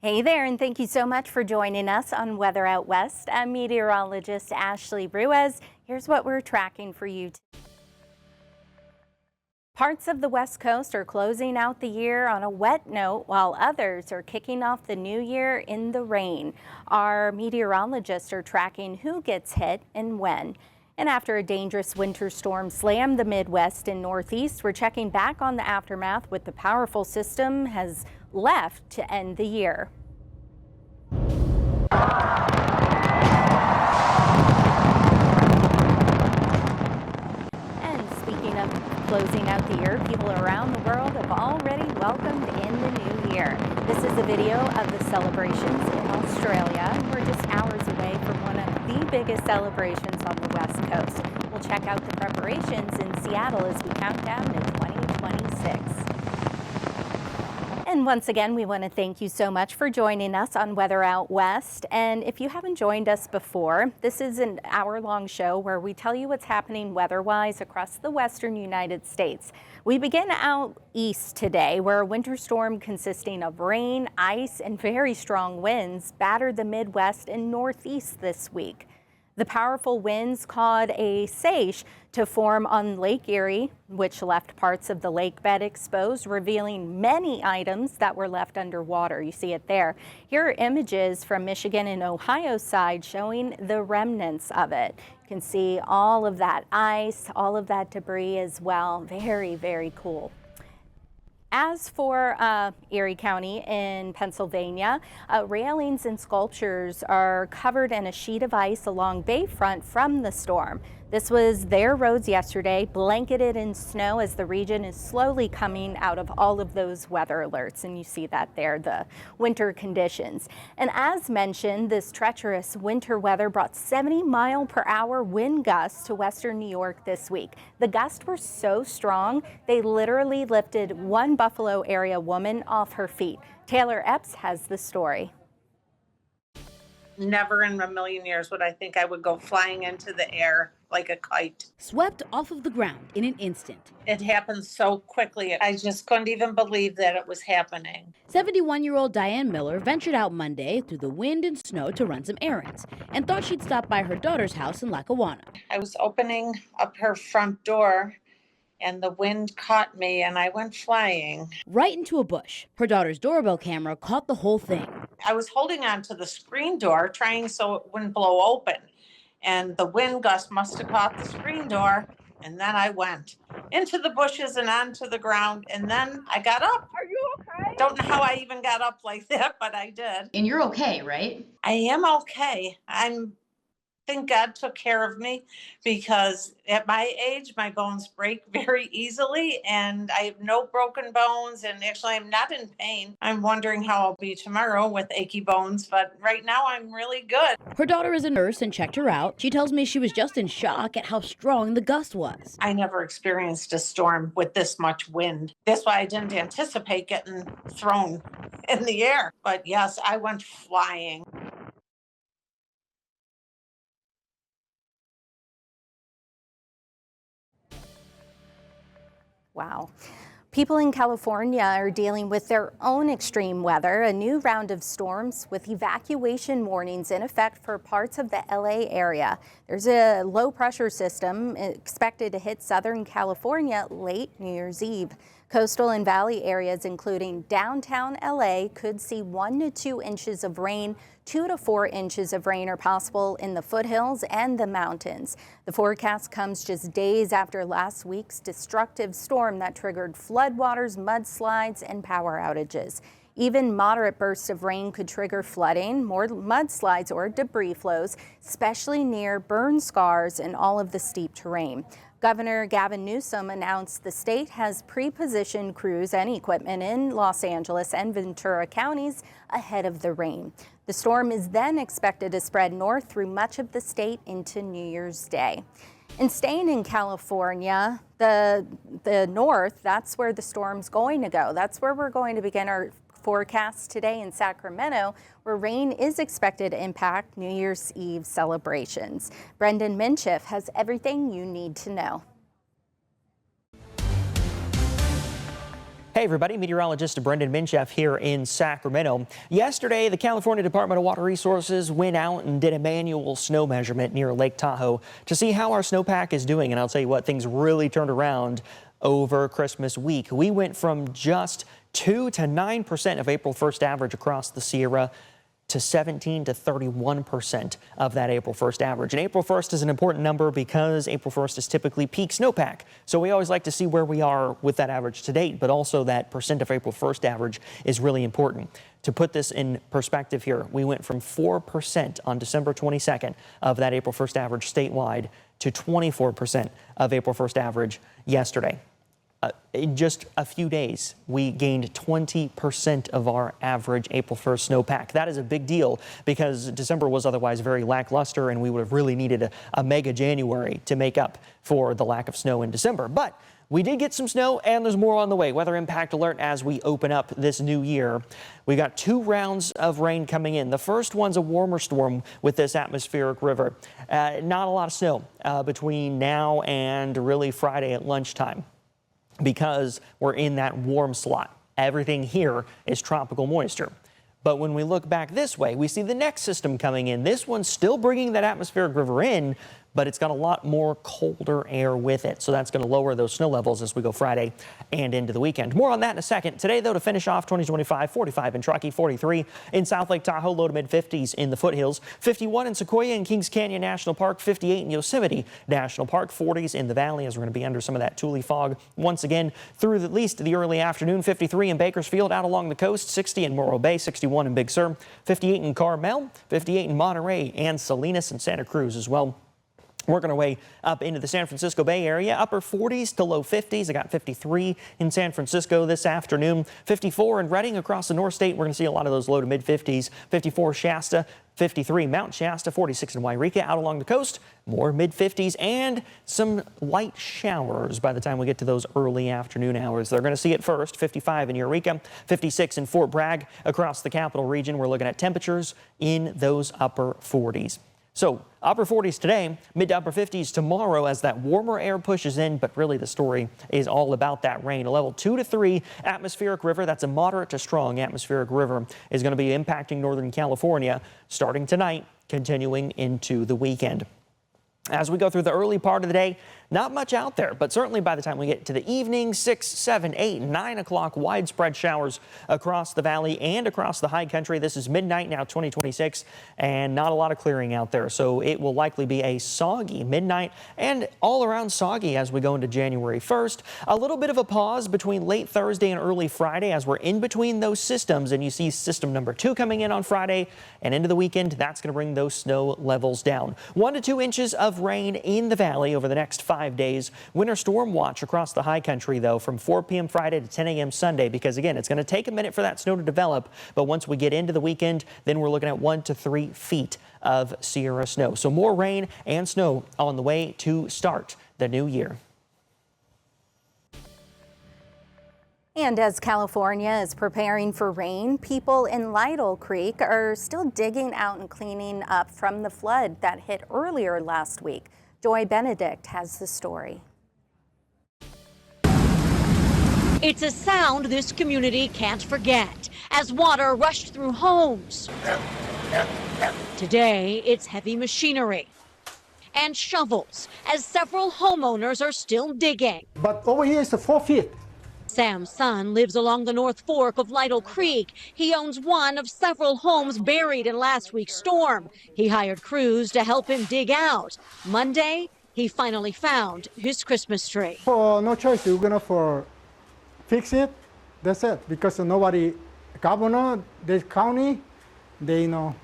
Hey there, and thank you so much for joining us on Weather Out West. I'm meteorologist Ashley Ruiz. Here's what we're tracking for you. Parts of the West Coast are closing out the year on a wet note, while others are kicking off the new year in the rain. Our meteorologists are tracking who gets hit and when. And after a dangerous winter storm slammed the Midwest and Northeast, we're checking back on the aftermath with the powerful system has left to end the year. And speaking of closing out the year, people around the world have already welcomed in the new year. This is a video of the celebrations in Australia. We're just hours away from one of the biggest celebrations on the West Coast. We'll check out the preparations in Seattle as we count down to 2026. And once again, we want to thank you so much for joining us on Weather Out West. And if you haven't joined us before, this is an hour-long show where we tell you what's happening weather-wise across the western United States. We begin out east today, where a winter storm consisting of rain, ice, and very strong winds battered the Midwest and Northeast this week. The powerful winds caused a seiche to form on Lake Erie, which left parts of the lake bed exposed, revealing many items that were left underwater. You see it there. Here are images from Michigan and Ohio side showing the remnants of it. You can see all of that ice, all of that debris as well. Very, very cool. As for Erie County in Pennsylvania, railings and sculptures are covered in a sheet of ice along Bayfront from the storm. This was their roads yesterday, blanketed in snow as the region is slowly coming out of all of those weather alerts. And you see that there, the winter conditions. And as mentioned, this treacherous winter weather brought 70-mile-per-hour wind gusts to western New York this week. The gusts were so strong, they literally lifted one Buffalo area woman off her feet. Taylor Epps has the story. Never in a million years would I think I would go flying into the air like a kite. Swept off of the ground in an instant. It happened so quickly. I just couldn't even believe that it was happening. 71-year-old Diane Miller ventured out Monday through the wind and snow to run some errands and thought she'd stop by her daughter's house in Lackawanna. I was opening up her front door and the wind caught me and I went flying. Right into a bush. Her daughter's doorbell camera caught the whole thing. I was holding on to the screen door trying so it wouldn't blow open. And the wind gust must have caught the screen door. And then I went into the bushes and onto the ground. And then I got up. Are you okay? Don't know how I even got up like that, but I did. And you're okay, right? I am okay. Think God took care of me because at my age, my bones break very easily and I have no broken bones and actually I'm not in pain. I'm wondering how I'll be tomorrow with achy bones, but right now I'm really good. Her daughter is a nurse and checked her out. She tells me she was just in shock at how strong the gust was. I never experienced a storm with this much wind. That's why I didn't anticipate getting thrown in the air. But yes, I went flying. Wow. People in California are dealing with their own extreme weather, a new round of storms with evacuation warnings in effect for parts of the LA area. There's a low pressure system expected to hit Southern California late New Year's Eve. Coastal and valley areas, including downtown LA, could see 1 to 2 inches of rain. 2 to 4 inches of rain are possible in the foothills and the mountains. The forecast comes just days after last week's destructive storm that triggered floodwaters, mudslides, and power outages. Even moderate bursts of rain could trigger flooding, more mudslides or debris flows, especially near burn scars and all of the steep terrain. Governor Gavin Newsom announced the state has pre-positioned crews and equipment in Los Angeles and Ventura counties ahead of the rain. The storm is then expected to spread north through much of the state into New Year's Day. And staying in California, the north, that's where the storm's going to go. That's where we're going to begin our forecast today in Sacramento, where rain is expected to impact New Year's Eve celebrations. Brendan Minchiff has everything you need to know. Hey everybody, meteorologist Brendan Minchef here in Sacramento. Yesterday, the California Department of Water Resources went out and did a manual snow measurement near Lake Tahoe to see how our snowpack is doing. And I'll tell you what, things really turned around over Christmas week. We went from just 2 to 9% of April 1st average across the Sierra to 17 to 31% of that April 1st average. And April 1st is an important number because April 1st is typically peak snowpack. So we always like to see where we are with that average to date, but also that percent of April 1st average is really important. To put this in perspective here, we went from 4% on December 22nd of that April 1st average statewide to 24% of April 1st average yesterday. In just a few days, we gained 20% of our average April 1st snowpack. That is a big deal because December was otherwise very lackluster and we would have really needed a mega January to make up for the lack of snow in December. But we did get some snow and there's more on the way. Weather impact alert as we open up this new year. We got 2 rounds of rain coming in. The first one's a warmer storm with this atmospheric river. Not a lot of snow between now and really Friday at lunchtime, because we're in that warm slot. Everything here is tropical moisture. But when we look back this way, we see the next system coming in. This one's still bringing that atmospheric river in, but it's got a lot more colder air with it. So that's going to lower those snow levels as we go Friday and into the weekend. More on that in a second. Today, though, to finish off 2025, 45 in Truckee, 43 in South Lake Tahoe, low to mid 50s in the foothills, 51 in Sequoia and Kings Canyon National Park, 58 in Yosemite National Park, 40s in the valley as we're going to be under some of that Thule fog once again through at least the early afternoon. 53 in Bakersfield out along the coast, 60 in Morro Bay, 61 in Big Sur, 58 in Carmel, 58 in Monterey and Salinas and Santa Cruz as well. Working our way up into the San Francisco Bay Area, upper 40s to low 50s. I got 53 in San Francisco this afternoon, 54 in Redding across the North State. We're going to see a lot of those low to mid 50s, 54 Shasta, 53 Mount Shasta, 46 in Wairika out along the coast, more mid 50s and some light showers by the time we get to those early afternoon hours. They're going to see it first, 55 in Eureka, 56 in Fort Bragg across the capital region. We're looking at temperatures in those upper 40s. So upper 40s today, mid to upper 50s tomorrow as that warmer air pushes in. But really the story is all about that rain. A level 2 to 3 atmospheric river. That's a moderate to strong atmospheric river is going to be impacting Northern California starting tonight, continuing into the weekend. As we go through the early part of the day, not much out there, but certainly by the time we get to the evening, 6, 7, 8, 9 o'clock, widespread showers across the valley and across the high country. This is midnight now, 2026, and not a lot of clearing out there. So it will likely be a soggy midnight and all around soggy as we go into January 1st. A little bit of a pause between late Thursday and early Friday as we're in between those systems. And you see system number 2 coming in on Friday and into the weekend. That's going to bring those snow levels down. 1 to 2 inches of rain in the valley over the next 5 days. Winter storm watch across the high country, though, from 4 p.m. Friday to 10 a.m. Sunday, because again, it's going to take a minute for that snow to develop. But once we get into the weekend, then we're looking at 1 to 3 feet of Sierra snow. So more rain and snow on the way to start the new year. And as California is preparing for rain, people in Lidle Creek are still digging out and cleaning up from the flood that hit earlier last week. Joy Benedict has the story. It's a sound this community can't forget as water rushed through homes. Today, it's heavy machinery and shovels as several homeowners are still digging. But over here is the 4 feet. Sam's son lives along the North Fork of Lidle Creek. He owns one of several homes buried in last week's storm. He hired crews to help him dig out. Monday, he finally found his Christmas tree. For no choice, we're gonna fix it. That's it. Because nobody, governor, the county, they know.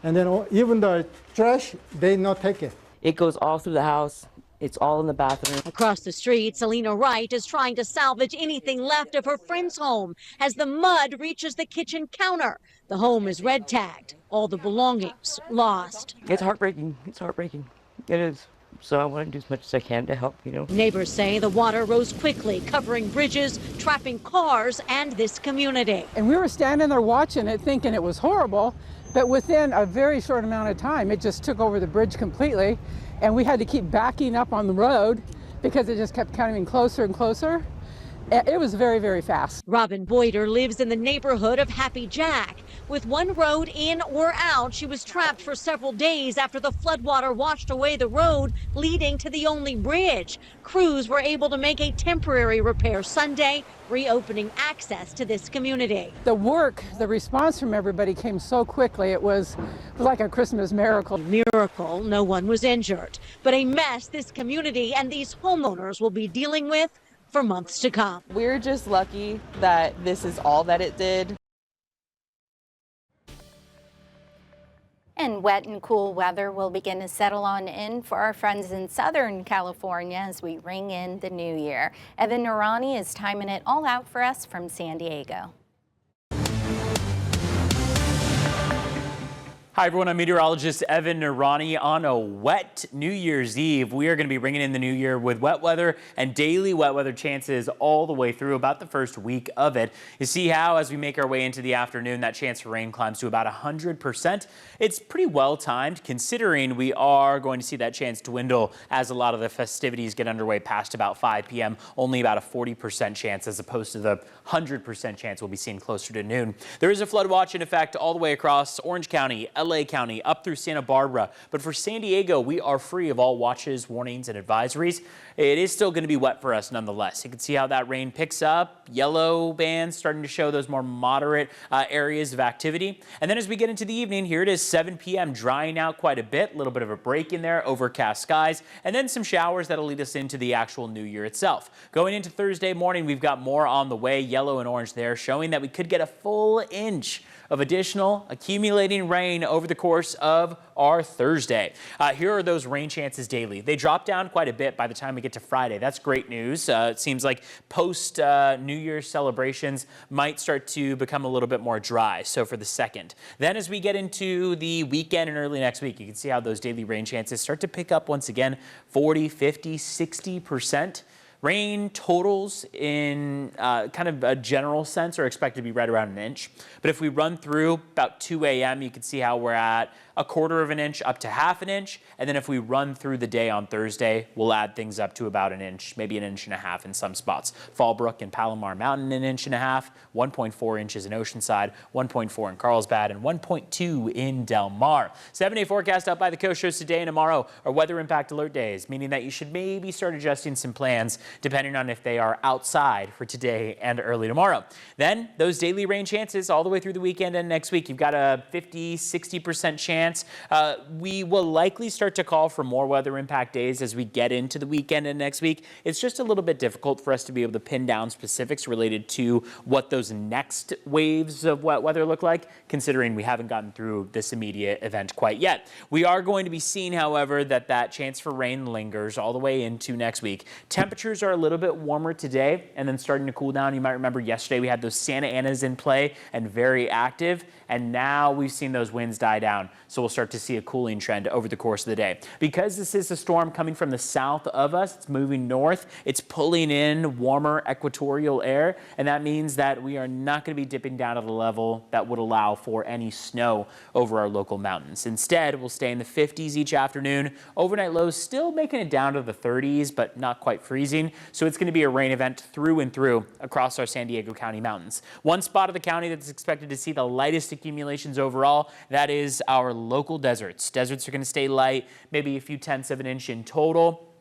And then even the trash, they not take it. It goes all through the house. It's all in the bathroom. Across the street, Selena Wright is trying to salvage anything left of her friend's home as the mud reaches the kitchen counter. The home is red tagged, all the belongings lost. It's heartbreaking. It's heartbreaking. It is. So I want to do as much as I can to help, you know. Neighbors say the water rose quickly, covering bridges, trapping cars and this community. And we were standing there watching it, thinking it was horrible, but within a very short amount of time, it just took over the bridge completely. And we had to keep backing up on the road because it just kept coming closer and closer. It was very, very fast. Robin Boyder lives in the neighborhood of Happy Jack. With one road in or out, she was trapped for several days after the floodwater washed away the road leading to the only bridge. Crews were able to make a temporary repair Sunday, reopening access to this community. The response from everybody came so quickly. It was like a Christmas miracle. Miracle, no one was injured, but a mess this community and these homeowners will be dealing with for months to come. We're just lucky that this is all that it did. And wet and cool weather will begin to settle on in for our friends in Southern California as we ring in the new year. Evan Narani is timing it all out for us from San Diego. Hi everyone, I'm meteorologist Evan Narani. On a wet New Year's Eve, we are going to be bringing in the new year with wet weather and daily wet weather chances all the way through about the first week of it. You see how as we make our way into the afternoon, that chance for rain climbs to about 100%. It's pretty well timed considering we are going to see that chance dwindle as a lot of the festivities get underway past about 5 p.m. Only about a 40% chance as opposed to the 100% chance we'll be seeing closer to noon. There is a flood watch in effect all the way across Orange County, LA County, up through Santa Barbara. But for San Diego, we are free of all watches, warnings, and advisories. It is still going to be wet for us nonetheless. You can see how that rain picks up. Yellow bands starting to show those more moderate areas of activity. And then as we get into the evening, here it is 7 p.m. drying out quite a bit. A little bit of a break in there, overcast skies, and then some showers that'll lead us into the actual new year itself. Going into Thursday morning, we've got more on the way, yellow and orange there, showing that we could get a full inch of additional accumulating rain over the course of our Thursday. Here are those rain chances daily. They drop down quite a bit by the time we get to Friday. That's great news. It seems like post New Year's celebrations might start to become a little bit more dry. So for the second. Then as we get into the weekend and early next week, you can see how those daily rain chances start to pick up once again, 40, 50, 60%. Rain totals in kind of a general sense are expected to be right around an inch. But if we run through about 2 a.m., you can see how we're at a quarter of an inch up to half an inch. And then if we run through the day on Thursday, we'll add things up to about an inch, maybe an inch and a half in some spots. Fallbrook and Palomar Mountain, an inch and a half, 1.4 inches in Oceanside, 1.4 in Carlsbad, and 1.2 in Del Mar. 7-day forecast out by the coast shows today and tomorrow are weather impact alert days, meaning that you should maybe start adjusting some plans depending on if they are outside for today and early tomorrow. Then those daily rain chances all the way through the weekend and next week, you've got a 50, 60% chance. We will likely start to call for more weather impact days as we get into the weekend and next week. It's just a little bit difficult for us to be able to pin down specifics related to what those next waves of wet weather look like, considering we haven't gotten through this immediate event quite yet. We are going to be seeing, however, that chance for rain lingers all the way into next week. Temperatures are a little bit warmer today and then starting to cool down. You might remember yesterday we had those Santa Anas in play and very active, and now we've seen those winds die down. So we'll start to see a cooling trend over the course of the day. Because this is a storm coming from the south of us, it's moving north, it's pulling in warmer equatorial air, and that means that we are not going to be dipping down to the level that would allow for any snow over our local mountains. Instead, we'll stay in the 50s each afternoon. Overnight lows still making it down to the 30s, but not quite freezing. So it's going to be a rain event through and through across our San Diego County mountains. One spot of the county that's expected to see the lightest accumulations overall, that is our local deserts. Deserts are going to stay light, maybe a few tenths of an inch in total.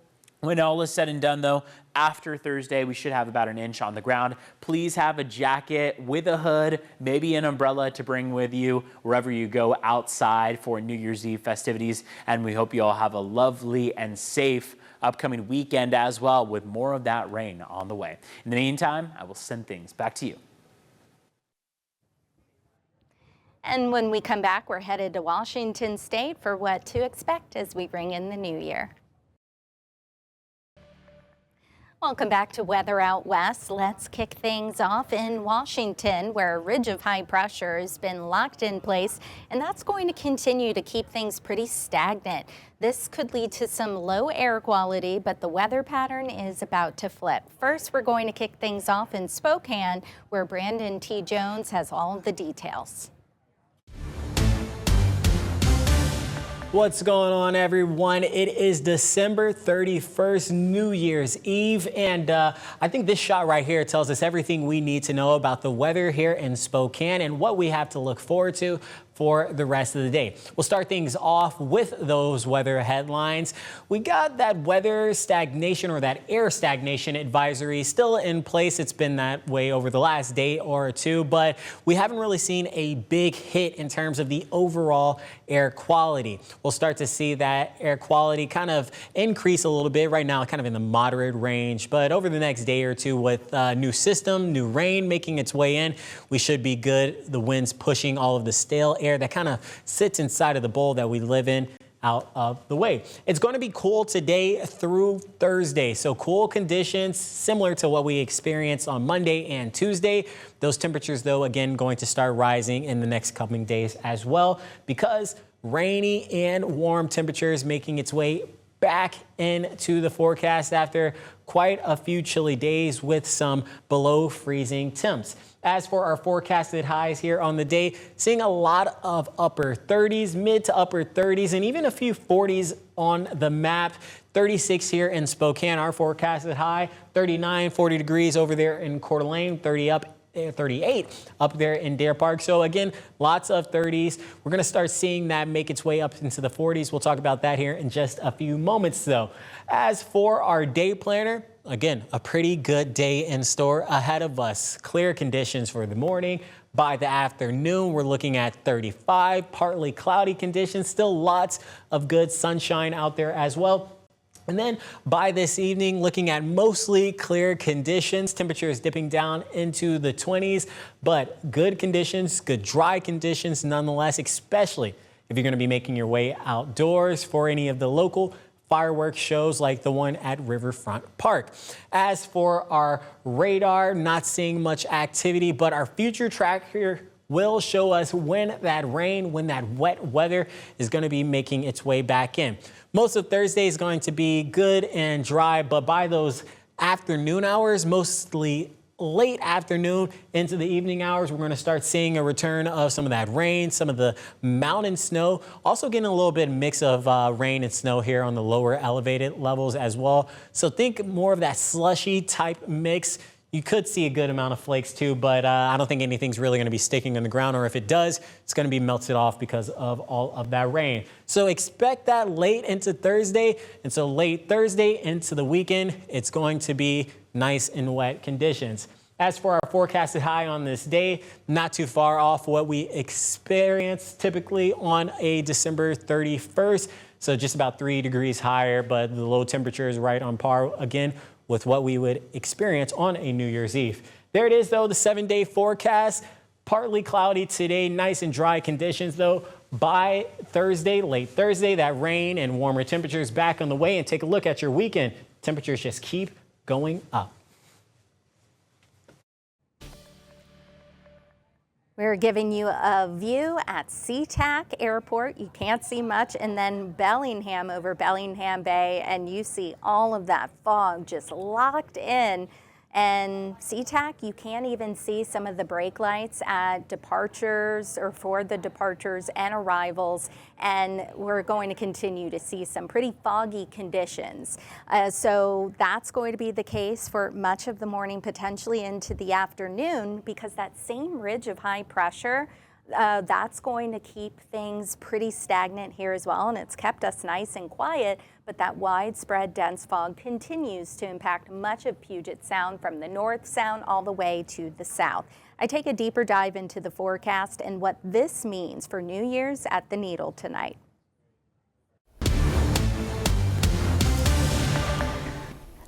When all is said and done, though, after Thursday, we should have about an inch on the ground. Please have a jacket with a hood, maybe an umbrella to bring with you wherever you go outside for New Year's Eve festivities. And we hope you all have a lovely and safe upcoming weekend as well, with more of that rain on the way. In the meantime, I will send things back to you. And when we come back, we're headed to Washington State for what to expect as we bring in the new year. Welcome back to Weather Out West. Let's kick things off in Washington, where a ridge of high pressure has been locked in place, and that's going to continue to keep things pretty stagnant. This could lead to some low air quality, but the weather pattern is about to flip. First, we're going to kick things off in Spokane, where Brandon T. Jones has all of the details. What's going on, everyone? It is December 31st, New Year's Eve, and I think this shot right here tells us everything we need to know about the weather here in Spokane and what we have to look forward to for the rest of the day. We'll start things off with those weather headlines. We got that weather stagnation or that air stagnation advisory still in place. It's been that way over the last day or two, but we haven't really seen a big hit in terms of the overall air quality. We'll start to see that air quality kind of increase a little bit right now, kind of in the moderate range, but over the next day or two with new system, new rain making its way in, we should be good. The wind's pushing all of the stale air that kind of sits inside of the bowl that we live in out of the way. It's going to be cool today through Thursday. So cool conditions similar to what we experienced on Monday and Tuesday. Those temperatures, though, again, going to start rising in the next coming days as well because rainy and warm temperatures making its way back into the forecast after quite a few chilly days with some below freezing temps. As for our forecasted highs here on the day, seeing a lot of upper 30s, mid to upper 30s, and even a few 40s on the map. 36 here in Spokane, our forecasted high, 39, 40 degrees over there in Coeur d'Alene, 38 up there in Deer Park. So again, lots of 30s. We're going to start seeing that make its way up into the 40s. We'll talk about that here in just a few moments, though. As for our day planner, again, a pretty good day in store ahead of us. Clear conditions for the morning. By the afternoon, we're looking at 35, partly cloudy conditions. Still lots of good sunshine out there as well. And then by this evening, looking at mostly clear conditions, temperatures dipping down into the 20s, but good conditions, good dry conditions nonetheless, especially if you're going to be making your way outdoors for any of the local fireworks shows like the one at Riverfront Park. As for our radar, not seeing much activity, but our future tracker will show us when that rain, when that wet weather is going to be making its way back in. Most of Thursday is going to be good and dry, but by those afternoon hours, mostly late afternoon into the evening hours, we're going to start seeing a return of some of that rain, some of the mountain snow, also getting a little bit mix of rain and snow here on the lower elevated levels as well. So think more of that slushy type mix. You could see a good amount of flakes too, but I don't think anything's really going to be sticking on the ground, or if it does, it's going to be melted off because of all of that rain. So expect that late into Thursday, and so late Thursday into the weekend, it's going to be nice and wet conditions. As for our forecasted high on this day, not too far off what we experience typically on a December 31st. So just about 3 degrees higher, but the low temperature is right on par again with what we would experience on a New Year's Eve. There it is, though, the 7-day forecast. Partly cloudy today, nice and dry conditions, though. By Thursday, late Thursday, that rain and warmer temperatures back on the way. And take a look at your weekend. Temperatures just keep going up. We're giving you a view at SeaTac Airport. You can't see much, and then Bellingham over Bellingham Bay, and you see all of that fog just locked in. And SeaTac, you can't even see some of the brake lights at departures or for the departures and arrivals. And we're going to continue to see some pretty foggy conditions. So that's going to be the case for much of the morning, potentially into the afternoon, because that same ridge of high pressure, that's going to keep things pretty stagnant here as well. And it's kept us nice and quiet. But that widespread dense fog continues to impact much of Puget Sound from the North Sound all the way to the south. I take a deeper dive into the forecast and what this means for New Year's at the Needle tonight.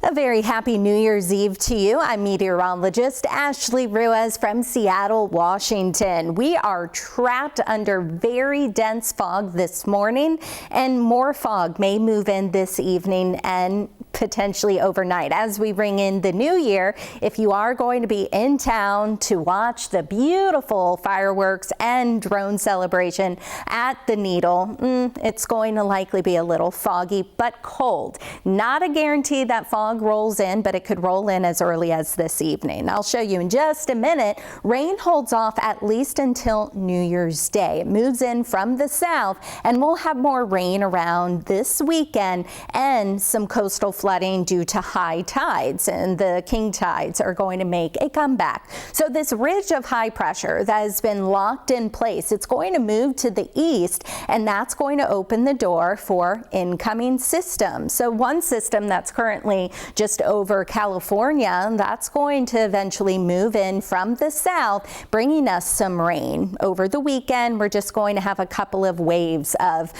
A very happy New Year's Eve to you. I'm meteorologist Ashley Ruiz from Seattle, Washington. We are trapped under very dense fog this morning, and more fog may move in this evening and potentially overnight. As we ring in the new year, if you are going to be in town to watch the beautiful fireworks and drone celebration at the Needle, it's going to likely be a little foggy but cold. Not a guarantee that fog rolls in, but it could roll in as early as this evening. I'll show you in just a minute. Rain holds off at least until New Year's Day. It moves in from the south, and we'll have more rain around this weekend and some coastal flooding due to high tides, and the king tides are going to make a comeback. So this ridge of high pressure that has been locked in place, it's going to move to the east, and that's going to open the door for incoming systems. So one system that's currently just over California, that's going to eventually move in from the south, bringing us some rain. Over the weekend, we're just going to have a couple of waves of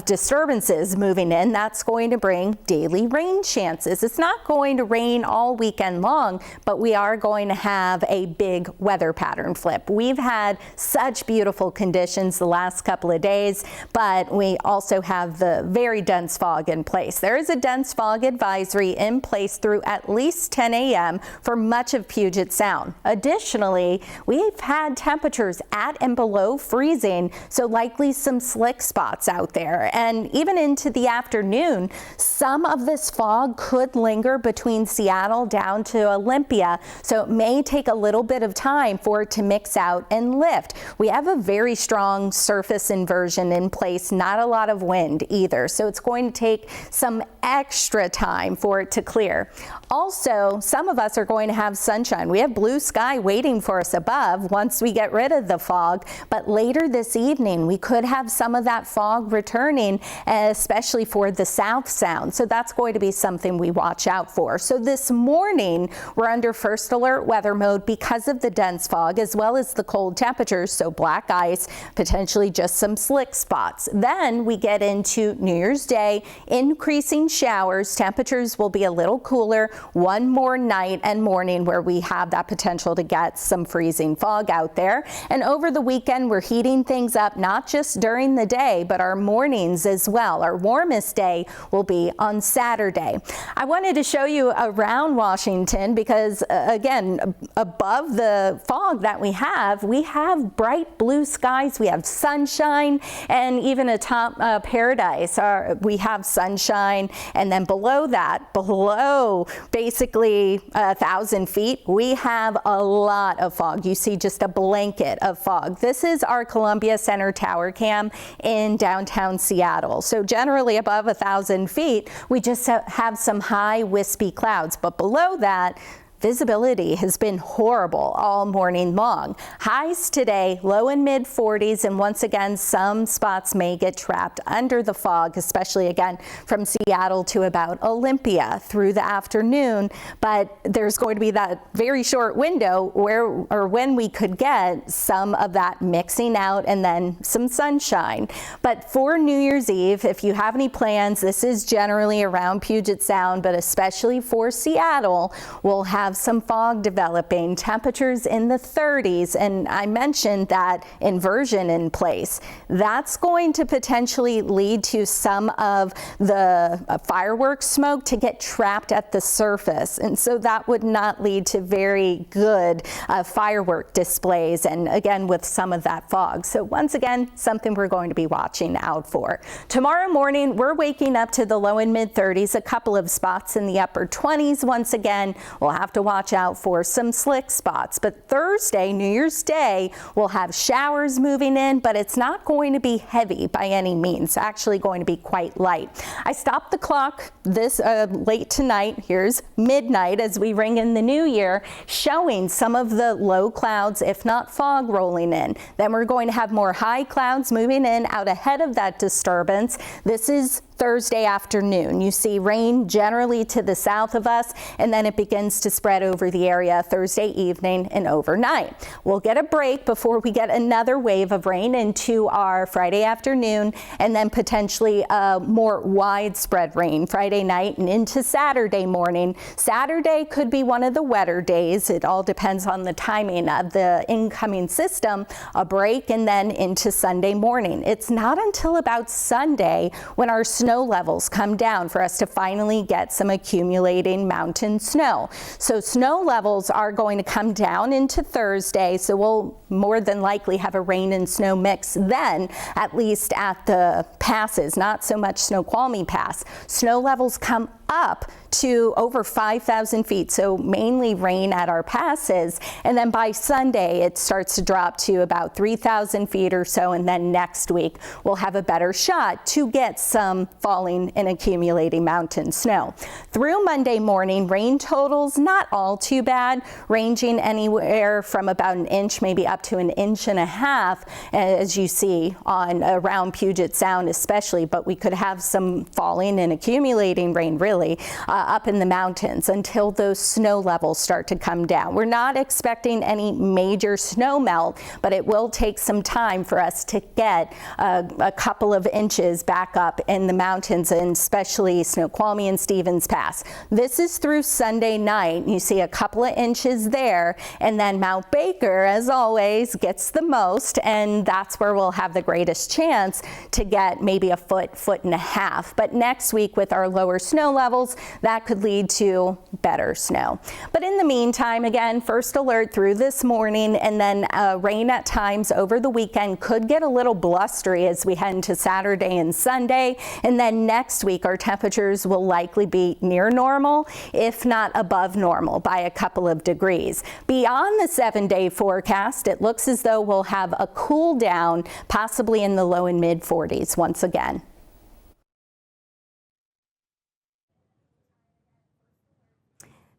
disturbances moving in. That's going to bring daily rain chances. It's not going to rain all weekend long, but we are going to have a big weather pattern flip. We've had such beautiful conditions the last couple of days, but we also have the very dense fog in place. There is a dense fog advisory in place through at least 10 a.m. for much of Puget Sound. Additionally, we've had temperatures at and below freezing, so likely some slick spots out there. And even into the afternoon, some of this fog could linger between Seattle down to Olympia, so it may take a little bit of time for it to mix out and lift. We have a very strong surface inversion in place, not a lot of wind either, so it's going to take some extra time for it to clear. Also, some of us are going to have sunshine. We have blue sky waiting for us above once we get rid of the fog, but later this evening we could have some of that fog returning, especially for the South Sound. So that's going to be something we watch out for. So this morning we're under first alert weather mode because of the dense fog as well as the cold temperatures, so black ice, potentially just some slick spots. Then we get into New Year's Day, increasing showers. Temperatures will be a little cooler. One more night and morning where we have that potential to get some freezing fog out there. And over the weekend, we're heating things up, not just during the day, but our mornings as well. Our warmest day will be on Saturday. I wanted to show you around Washington because, again, above the fog that we have bright blue skies, we have sunshine, and even atop Paradise, we have sunshine. And then below that, below basically 1,000 feet, we have a lot of fog. You see just a blanket of fog. This is our Columbia Center Tower Cam in downtown Seattle. So generally above 1,000 feet, we just have some high wispy clouds, but below that, visibility has been horrible all morning long. Highs today, low and mid 40s, and once again, some spots may get trapped under the fog, especially again from Seattle to about Olympia through the afternoon. But there's going to be that very short window when we could get some of that mixing out and then some sunshine. But for New Year's Eve, if you have any plans, this is generally around Puget Sound, but especially for Seattle, we'll have some fog developing, temperatures in the 30s, and I mentioned that inversion in place. That's going to potentially lead to some of the fireworks smoke to get trapped at the surface, and so that would not lead to very good firework displays, and again with some of that fog. So once again, something we're going to be watching out for. Tomorrow morning, we're waking up to the low and mid 30s, a couple of spots in the upper 20s. Once again, we'll have to watch out for some slick spots. But Thursday, New Year's Day, we'll have showers moving in, but it's not going to be heavy by any means. It's actually going to be quite light. I stopped the clock this late tonight. Here's midnight as we ring in the new year, showing some of the low clouds, if not fog, rolling in. Then we're going to have more high clouds moving in out ahead of that disturbance. This is Thursday afternoon. You see rain generally to the south of us, and then it begins to spread over the area Thursday evening and overnight. We'll get a break before we get another wave of rain into our Friday afternoon, and then potentially more widespread rain Friday night and into Saturday morning. Saturday could be one of the wetter days. It all depends on the timing of the incoming system. A break and then into Sunday morning. It's not until about Sunday when our snow levels come down for us to finally get some accumulating mountain snow. So snow levels are going to come down into Thursday, so we'll more than likely have a rain and snow mix then, at least at the passes, not so much Snoqualmie Pass. Snow levels come up to over 5,000 feet, so mainly rain at our passes, and then by Sunday it starts to drop to about 3,000 feet or so, and then next week we'll have a better shot to get some falling and accumulating mountain snow. Through Monday morning, rain totals not all too bad, ranging anywhere from about an inch, maybe up to an inch and a half, as you see on around Puget Sound especially, but we could have some falling and accumulating rain really up in the mountains until those snow levels start to come down. We're not expecting any major snow melt, but it will take some time for us to get a couple of inches back up in the mountains, and especially Snoqualmie and Stevens Pass. This is through Sunday night. You see a couple of inches there, and then Mount Baker, as always, gets the most, and that's where we'll have the greatest chance to get maybe a foot, foot and a half. But next week with our lower snow levels, that could lead to better snow. But in the meantime, again, first alert through this morning, and then rain at times over the weekend. Could get a little blustery as we head into Saturday and Sunday. And then next week, our temperatures will likely be near normal, if not above normal by a couple of degrees. Beyond the 7-day forecast, it looks as though we'll have a cool down, possibly in the low and mid 40s once again.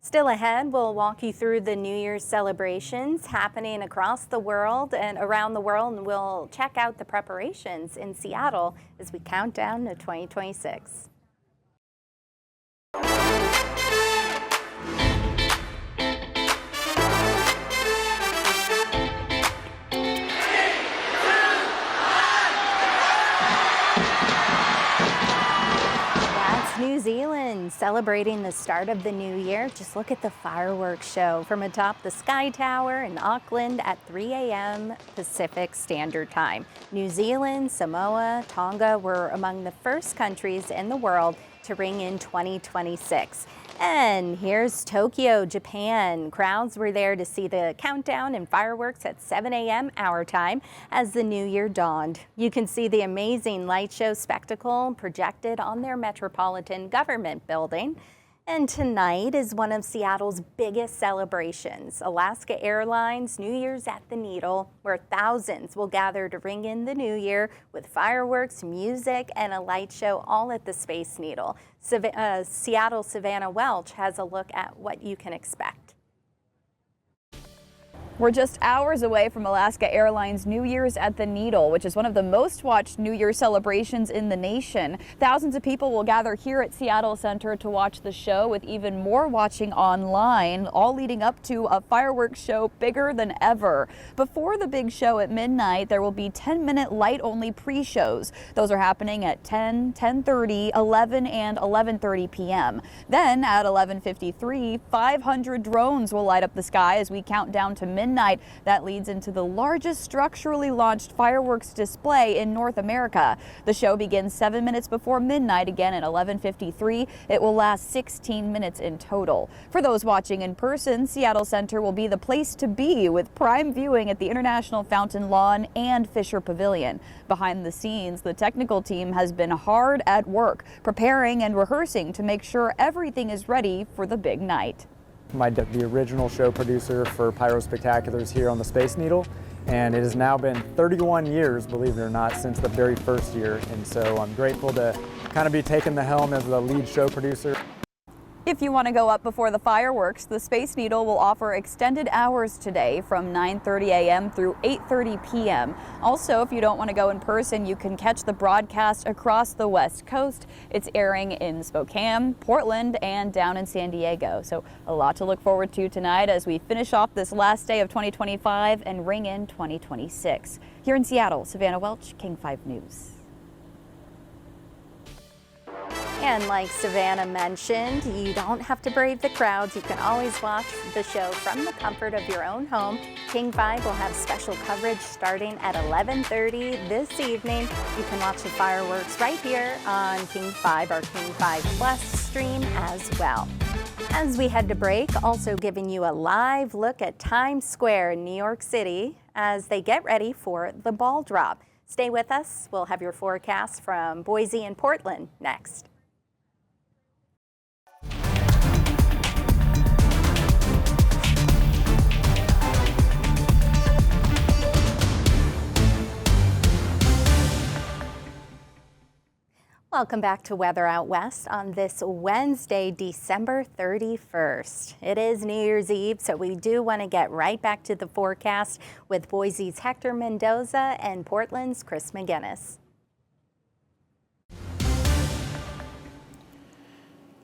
Still ahead, we'll walk you through the New Year's celebrations happening across the world and around the world, and we'll check out the preparations in Seattle as we count down to 2026. New Zealand celebrating the start of the new year. Just look at the fireworks show from atop the Sky Tower in Auckland at 3 a.m. Pacific Standard Time. New Zealand, Samoa, Tonga were among the first countries in the world to ring in 2026. And here's Tokyo, Japan. Crowds were there to see the countdown and fireworks at 7 a.m. our time as the new year dawned. You can see the amazing light show spectacle projected on their Metropolitan Government building. And tonight is one of Seattle's biggest celebrations. Alaska Airlines New Year's at the Needle, where thousands will gather to ring in the new year with fireworks, music, and a light show all at the Space Needle. Seattle Savannah Welch has a look at what you can expect. We're just hours away from Alaska Airlines New Year's at the Needle, which is one of the most watched New Year celebrations in the nation. Thousands of people will gather here at Seattle Center to watch the show, with even more watching online, all leading up to a fireworks show bigger than ever. Before the big show at midnight, there will be 10-minute light-only pre-shows. Those are happening at 10, 10:30, 11, and 11:30 p.m. Then at 11:53, 500 drones will light up the sky as we count down to midnight. That leads into the largest structurally launched fireworks display in North America. The show begins 7 minutes before midnight, again at 11:53. It will last 16 minutes in total. For those watching in person, Seattle Center will be the place to be, with prime viewing at the International Fountain Lawn and Fisher Pavilion. Behind the scenes, the technical team has been hard at work, preparing and rehearsing to make sure everything is ready for the big night. The original show producer for Pyro Spectaculars here on the Space Needle, and it has now been 31 years, believe it or not, since the very first year, and so I'm grateful to kind of be taking the helm as the lead show producer. If you want to go up before the fireworks, the Space Needle will offer extended hours today from 9:30 a.m. through 8:30 p.m. Also, if you don't want to go in person, you can catch the broadcast across the West Coast. It's airing in Spokane, Portland, and down in San Diego. So a lot to look forward to tonight as we finish off this last day of 2025 and ring in 2026. Here in Seattle, Savannah Welch, King 5 News. And like Savannah mentioned, you don't have to brave the crowds. You can always watch the show from the comfort of your own home. King 5 will have special coverage starting at 11:30 this evening. You can watch the fireworks right here on King 5, our King 5 Plus stream as well. As we head to break, also giving you a live look at Times Square in New York City as they get ready for the ball drop. Stay with us. We'll have your forecast from Boise and Portland next. Welcome back to Weather Out West on this Wednesday, December 31st. It is New Year's Eve, so we do want to get right back to the forecast with Boise's Hector Mendoza and Portland's Chris McGinnis.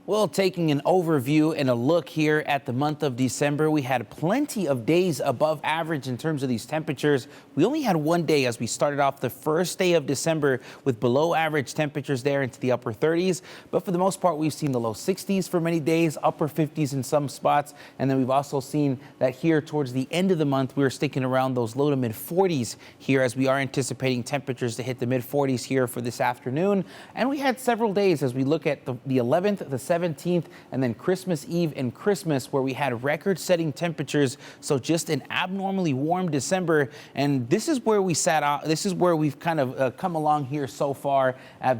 Well, taking an overview and a look here at the month of December, we had plenty of days above average in terms of these temperatures. We only had one day as we started off the first day of December with below average temperatures there into the upper 30s. But for the most part, we've seen the low 60s for many days, upper 50s in some spots. And then we've also seen that here towards the end of the month, we were sticking around those low to mid 40s here as we are anticipating temperatures to hit the mid 40s here for this afternoon. And we had several days as we look at the 11th, the 17th, and then Christmas Eve and Christmas where we had record-setting temperatures. So just an abnormally warm December. And this is where we sat out. This is where we've kind of come along here so far.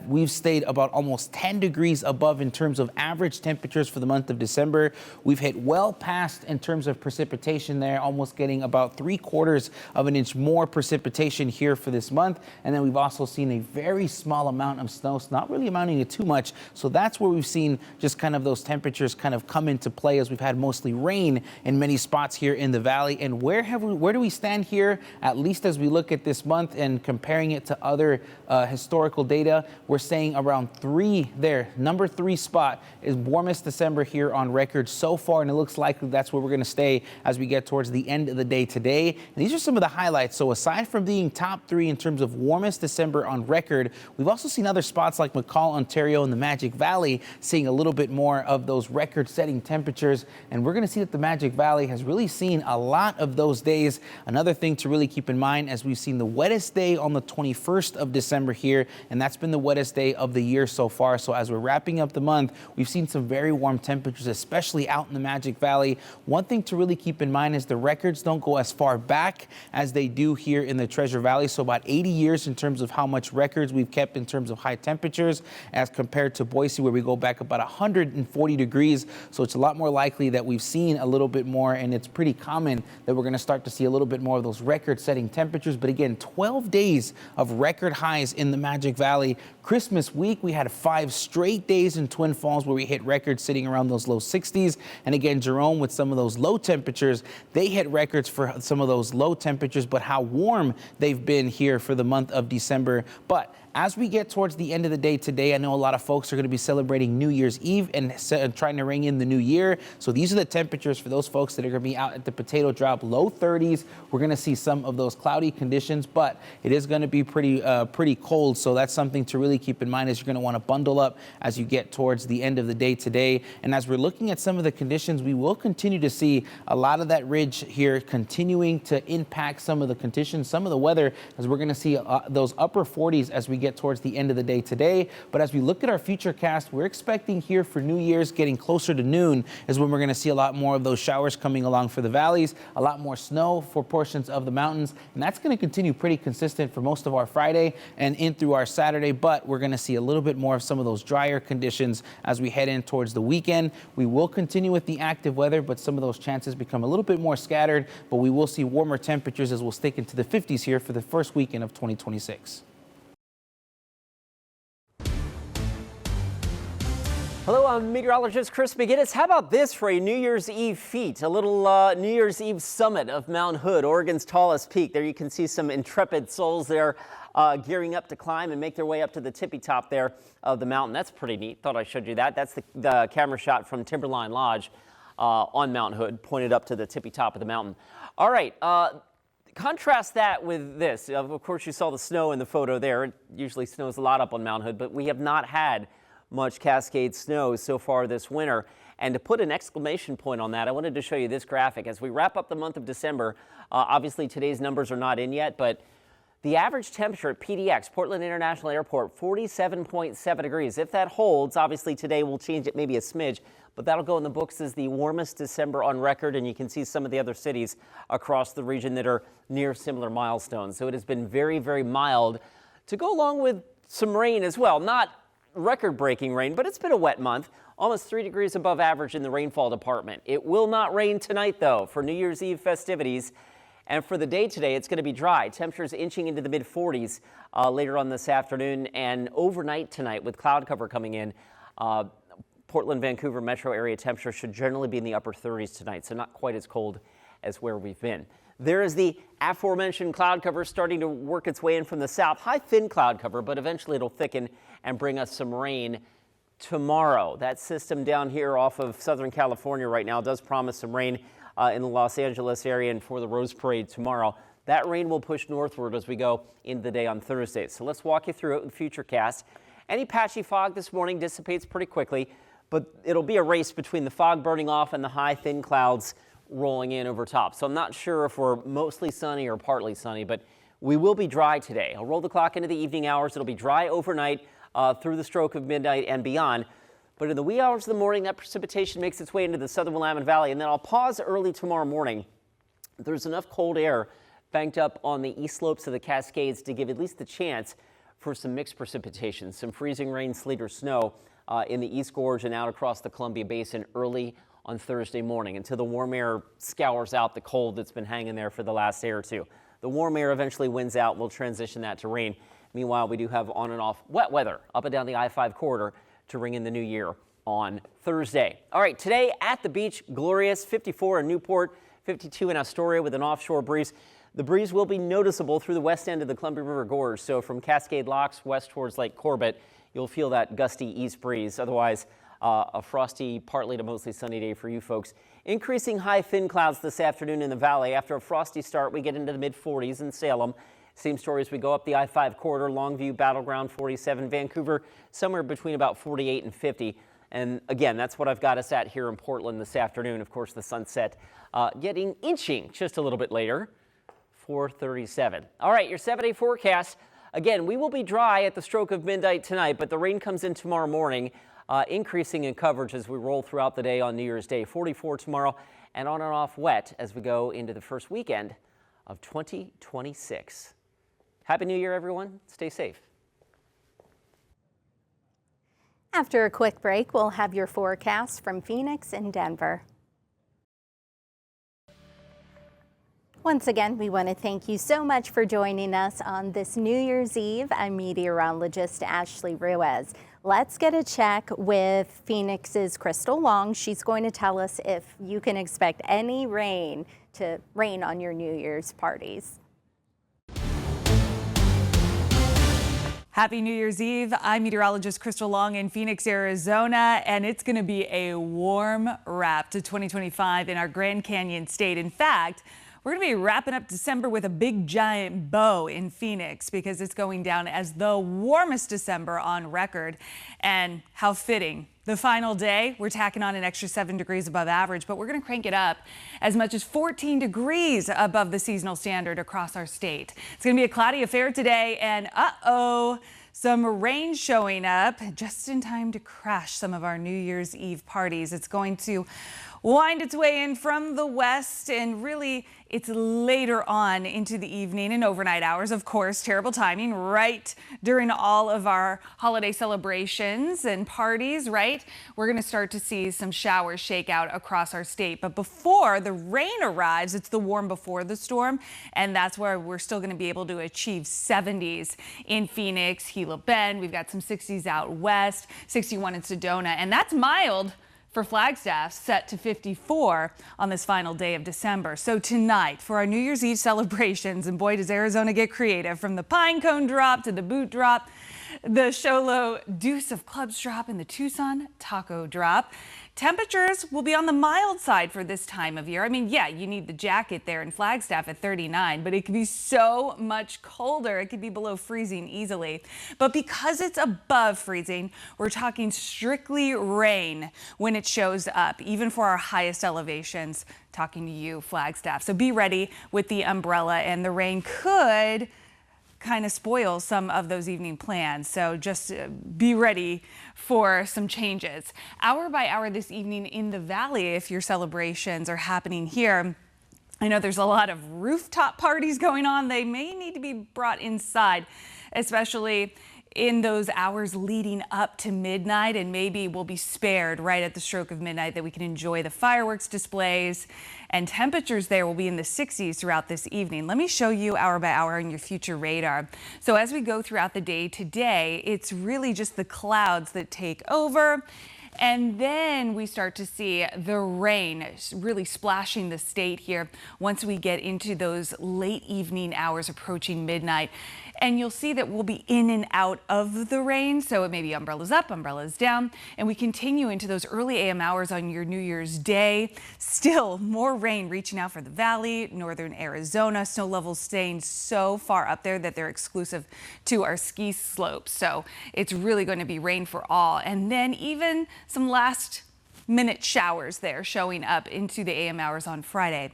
We've stayed about almost 10 degrees above in terms of average temperatures for the month of December. We've hit well past in terms of precipitation there, almost getting about 3/4 of an inch more precipitation here for this month. And then we've also seen a very small amount of snow, so not really amounting to too much. So that's where we've seen just kind of those temperatures kind of come into play as we've had mostly rain in many spots here in the valley. And where do we stand here, at least as we look at this month and comparing it to other historical data? We're saying around 3 there. Number 3 spot is warmest December here on record so far, and it looks likely that's where we're going to stay as we get towards the end of the day today. And these are some of the highlights. So aside from being top 3 in terms of warmest December on record, we've also seen other spots like McCall, Ontario, and the Magic Valley seeing a little bit more of those record-setting temperatures. And we're going to see that the Magic Valley has really seen a lot of those days. Another thing to really keep in mind, as we've seen the wettest day on the 21st of December here, and that's been the wettest day of the year so far. So as we're wrapping up the month, we've seen some very warm temperatures, especially out in the Magic Valley. One thing to really keep in mind is the records don't go as far back as they do here in the Treasure Valley. So about 80 years in terms of how much records we've kept in terms of high temperatures as compared to Boise, where we go back about 140 degrees. So it's a lot more likely that we've seen a little bit more, and it's pretty common that we're going to start to see a little bit more of those record-setting temperatures. But again, 12 days of record highs in the Magic Valley. Christmas week, we had 5 straight days in Twin Falls where we hit records sitting around those low 60s. And again, Jerome, with some of those low temperatures, they hit records for some of those low temperatures, but how warm they've been here for the month of December. But as we get towards the end of the day today, I know a lot of folks are going to be celebrating New Year's Eve and trying to ring in the new year. So these are the temperatures for those folks that are going to be out at the potato drop, low 30s. We're going to see some of those cloudy conditions, but it is going to be pretty cold. So that's something to really keep in mind, as you're going to want to bundle up as you get towards the end of the day today. And as we're looking at some of the conditions, we will continue to see a lot of that ridge here continuing to impact some of the conditions, some of the weather, as we're going to see those upper 40s as we get towards the end of the day today. But as we look at our future cast, we're expecting here for New Year's, getting closer to noon is when we're going to see a lot more of those showers coming along for the valleys, a lot more snow for portions of the mountains. And that's going to continue pretty consistent for most of our Friday and in through our Saturday. But we're going to see a little bit more of some of those drier conditions as we head in towards the weekend. We will continue with the active weather, but some of those chances become a little bit more scattered. But we will see warmer temperatures as we'll stick into the 50s here for the first weekend of 2026. Hello, I'm meteorologist Chris McGinnis. How about this for a New Year's Eve feat? A little New Year's Eve summit of Mount Hood, Oregon's tallest peak. There you can see some intrepid souls there gearing up to climb and make their way up to the tippy top there of the mountain. That's pretty neat. Thought I showed you that. That's the camera shot from Timberline Lodge on Mount Hood, pointed up to the tippy top of the mountain. All right. Contrast that with this. Of course, you saw the snow in the photo there. It usually snows a lot up on Mount Hood, but we have not had much Cascade snow so far this winter. And to put an exclamation point on that, I wanted to show you this graphic. As we wrap up the month of December, obviously today's numbers are not in yet, but the average temperature at PDX, Portland International Airport, 47.7 degrees. If that holds, obviously today we'll change it maybe a smidge, but that'll go in the books as the warmest December on record, and you can see some of the other cities across the region that are near similar milestones. So it has been very, very mild to go along with some rain as well. Not record-breaking rain, but it's been a wet month. Almost 3 degrees above average in the rainfall department. It will not rain tonight, though, for New Year's Eve festivities. And for the day today, it's going to be dry. Temperatures inching into the mid-40s later on this afternoon and overnight tonight with cloud cover coming in. Portland, Vancouver metro area temperature should generally be in the upper 30s tonight, so not quite as cold as where we've been. There is the aforementioned cloud cover starting to work its way in from the south. High thin cloud cover, but eventually it'll thicken and bring us some rain tomorrow. That system down here off of Southern California right now does promise some rain in the Los Angeles area and for the Rose Parade tomorrow. That rain will push northward as we go into the day on Thursday. So let's walk you through it with Futurecast. Any patchy fog this morning dissipates pretty quickly, but it'll be a race between the fog burning off and the high thin clouds rolling in over top. So I'm not sure if we're mostly sunny or partly sunny, but we will be dry today. I'll roll the clock into the evening hours. It'll be dry overnight through the stroke of midnight and beyond. But in the wee hours of the morning, that precipitation makes its way into the southern Willamette Valley. And then I'll pause early tomorrow morning. There's enough cold air banked up on the east slopes of the Cascades to give at least the chance for some mixed precipitation, some freezing rain, sleet, or snow in the East Gorge and out across the Columbia Basin early on Thursday morning until the warm air scours out the cold that's been hanging there for the last day or two. The warm air eventually wins out. We'll transition that to rain. Meanwhile, we do have on and off wet weather up and down the I-5 corridor to ring in the new year on Thursday. All right, today at the beach, glorious, 54 in Newport, 52 in Astoria with an offshore breeze. The breeze will be noticeable through the west end of the Columbia River Gorge. So from Cascade Locks west towards Lake Corbett, you'll feel that gusty east breeze. Otherwise, a frosty, partly to mostly sunny day for you folks. Increasing high thin clouds this afternoon in the valley. After a frosty start, we get into the mid-40s in Salem. Same story as we go up the I-5 corridor, Longview, Battleground, 47, Vancouver, somewhere between about 48 and 50. And again, that's what I've got us at here in Portland this afternoon. Of course, the sunset inching just a little bit later, 4:37. All right, your 7-day forecast. Again, we will be dry at the stroke of midnight tonight, but the rain comes in tomorrow morning, increasing in coverage as we roll throughout the day on New Year's Day. 44 tomorrow and on and off wet as we go into the first weekend of 2026. Happy New Year, everyone. Stay safe. After a quick break, we'll have your forecast from Phoenix and Denver. Once again, we want to thank you so much for joining us on this New Year's Eve. I'm meteorologist Ashley Ruiz. Let's get a check with Phoenix's Crystal Long. She's going to tell us if you can expect any rain on your New Year's parties. Happy New Year's Eve. I'm meteorologist Crystal Long in Phoenix, Arizona, and it's going to be a warm wrap to 2025 in our Grand Canyon state. In fact, we're going to be wrapping up December with a big giant bow in Phoenix because it's going down as the warmest December on record. And how fitting. The final day, we're tacking on an extra 7 degrees above average, but we're going to crank it up as much as 14 degrees above the seasonal standard across our state. It's going to be a cloudy affair today, and some rain showing up just in time to crash some of our New Year's Eve parties. It's going to wind its way in from the west, and really it's later on into the evening and overnight hours. Of course, terrible timing right during all of our holiday celebrations and parties, right? We're going to start to see some showers shake out across our state. But before the rain arrives, it's the warm before the storm, and that's where we're still going to be able to achieve 70s in Phoenix, Gila Bend. We've got some 60s out west, 61 in Sedona, and that's mild for Flagstaff, set to 54 on this final day of December. So tonight, for our New Year's Eve celebrations, and boy, does Arizona get creative, from the pine cone drop to the boot drop, the show low deuce of clubs drop and the Tucson taco drop. Temperatures will be on the mild side for this time of year. I mean, yeah, you need the jacket there in Flagstaff at 39, but it could be so much colder. It could be below freezing easily. But because it's above freezing, we're talking strictly rain when it shows up, even for our highest elevations. Talking to you, Flagstaff. So be ready with the umbrella, and the rain could kind of spoil some of those evening plans. So just be ready for some changes. Hour by hour this evening in the valley, if your celebrations are happening here, I know there's a lot of rooftop parties going on. They may need to be brought inside, especially in those hours leading up to midnight, and maybe we'll be spared right at the stroke of midnight that we can enjoy the fireworks displays, and temperatures there will be in the 60s throughout this evening. Let me show you hour by hour on your future radar. So as we go throughout the day today, it's really just the clouds that take over. And then we start to see the rain really splashing the state here once we get into those late evening hours approaching midnight. And you'll see that we'll be in and out of the rain. So it may be umbrellas up, umbrellas down. And we continue into those early AM hours on your New Year's Day. Still more rain reaching out for the valley, northern Arizona. Snow levels staying so far up there that they're exclusive to our ski slopes. So it's really going to be rain for all. And then even some last minute showers there showing up into the AM hours on Friday.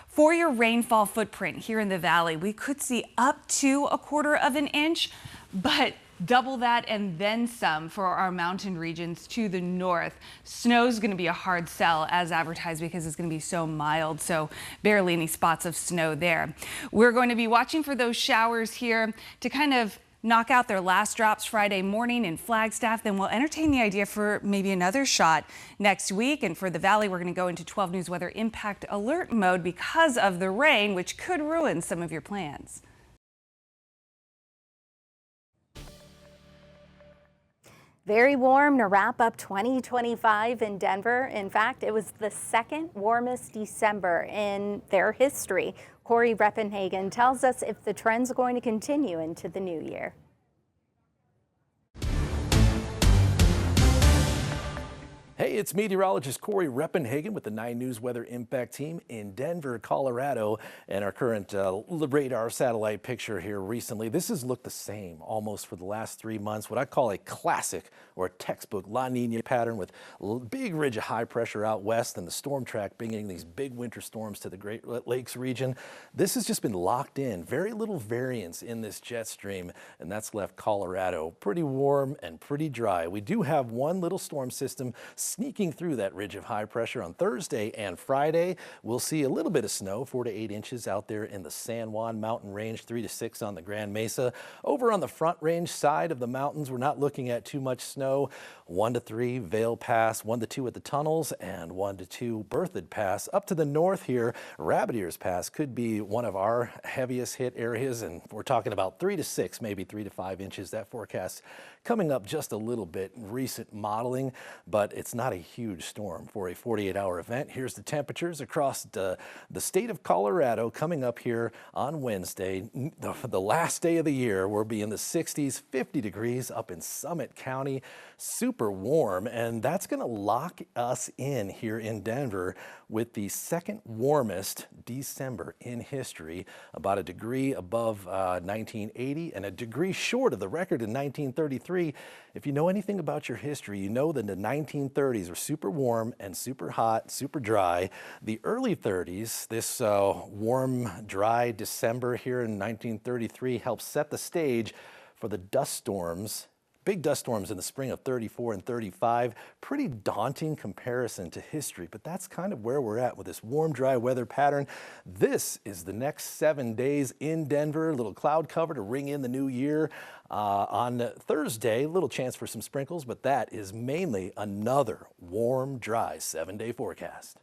For your rainfall footprint here in the valley, we could see up to 1/4 of an inch, but double that and then some for our mountain regions to the north. Snow's going to be a hard sell as advertised because it's going to be so mild, so barely any spots of snow there. We're going to be watching for those showers here to kind of knock out their last drops Friday morning in Flagstaff. Then we'll entertain the idea for maybe another shot next week. And for the valley, we're going to go into 12 News weather impact alert mode because of the rain, which could ruin some of your plans. Very warm to wrap up 2025 in Denver. In fact, it was the second warmest December in their history. Corey Reppenhagen tells us if the trend's going to continue into the new year. Hey, it's meteorologist Corey Reppenhagen with the 9 News Weather Impact Team in Denver, Colorado, and our current radar satellite picture here recently. This has looked the same almost for the last 3 months, what I call a classic or textbook La Nina pattern with big ridge of high pressure out west and the storm track bringing these big winter storms to the Great Lakes region. This has just been locked in. Very little variance in this jet stream, and that's left Colorado pretty warm and pretty dry. We do have one little storm system sneaking through that ridge of high pressure on Thursday and Friday. We'll see a little bit of snow, 4 to 8 inches out there in the San Juan Mountain Range, 3 to 6 on the Grand Mesa. Over on the Front Range side of the mountains, we're not looking at too much snow. 1 to 3 Vail Pass, 1 to 2 at the tunnels, and 1 to 2 Berthoud Pass. Up to the north here, Rabbit Ears Pass could be one of our heaviest hit areas, and we're talking about 3 to 6, maybe 3 to 5 inches. That forecast coming up just a little bit in recent modeling, but it's not a huge storm for a 48-hour event. Here's the temperatures across the state of Colorado coming up here on Wednesday. The last day of the year, we'll be in the 60s, 50 degrees up in Summit County. Super warm, and that's going to lock us in here in Denver with the second warmest December in history, about a degree above 1980 and a degree short of the record in 1933. If you know anything about your history, you know that the 1930s were super warm and super hot, super dry. The early 30s, this warm, dry December here in 1933 helped set the stage for the dust storms. Big dust storms in the spring of 34 and 35. Pretty daunting comparison to history, but that's kind of where we're at with this warm, dry weather pattern. This is the next 7 days in Denver. A little cloud cover to ring in the new year. On Thursday, little chance for some sprinkles, but that is mainly another warm, dry 7-day forecast.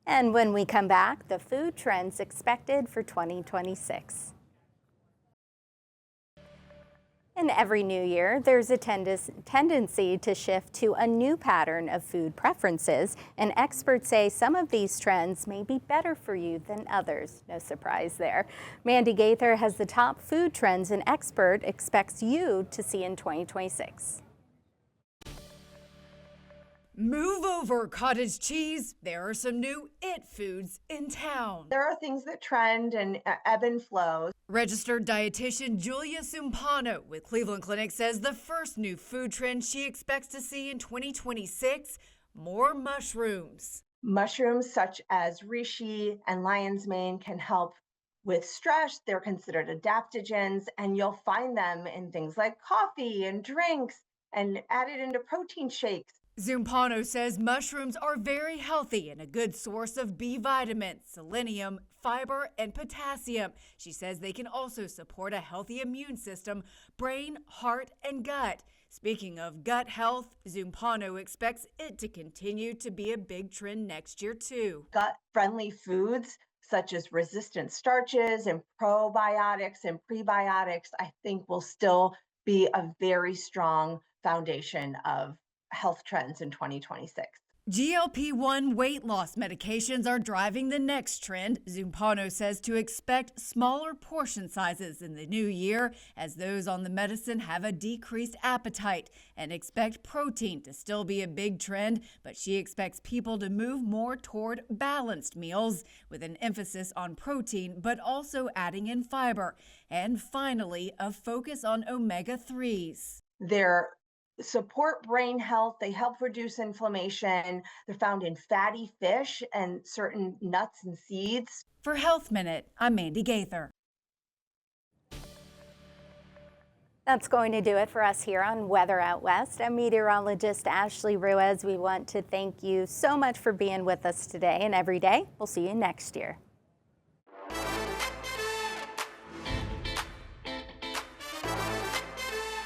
And when we come back, the food trends expected for 2026. And And every new year, there's a tendency to shift to a new pattern of food preferences, and experts say some of these trends may be better for you than others. No surprise there. Mandy Gaither has the top food trends an expert expects you to see in 2026. Move over, cottage cheese. There are some new it foods in town. There are things that trend and ebb and flow. Registered dietitian Julia Zumpano with Cleveland Clinic says the first new food trend she expects to see in 2026, more mushrooms. Mushrooms such as reishi and lion's mane can help with stress. They're considered adaptogens, and you'll find them in things like coffee and drinks and added into protein shakes. Zumpano says mushrooms are very healthy and a good source of B vitamins, selenium, fiber, and potassium. She says they can also support a healthy immune system, brain, heart, and gut. Speaking of gut health, Zumpano expects it to continue to be a big trend next year, too. Gut-friendly foods such as resistant starches and probiotics and prebiotics, I think will still be a very strong foundation of health trends in 2026. GLP-1 weight loss medications are driving the next trend. Zumpano says to expect smaller portion sizes in the new year as those on the medicine have a decreased appetite, and expect protein to still be a big trend, but she expects people to move more toward balanced meals with an emphasis on protein but also adding in fiber. And finally, a focus on omega-3s. They're support brain health. They help reduce inflammation. They're found in fatty fish and certain nuts and seeds. For Health Minute, I'm Mandy Gaither. That's going to do it for us here on Weather Out West. I'm meteorologist Ashley Ruiz. We want to thank you so much for being with us today and every day. We'll see you next year.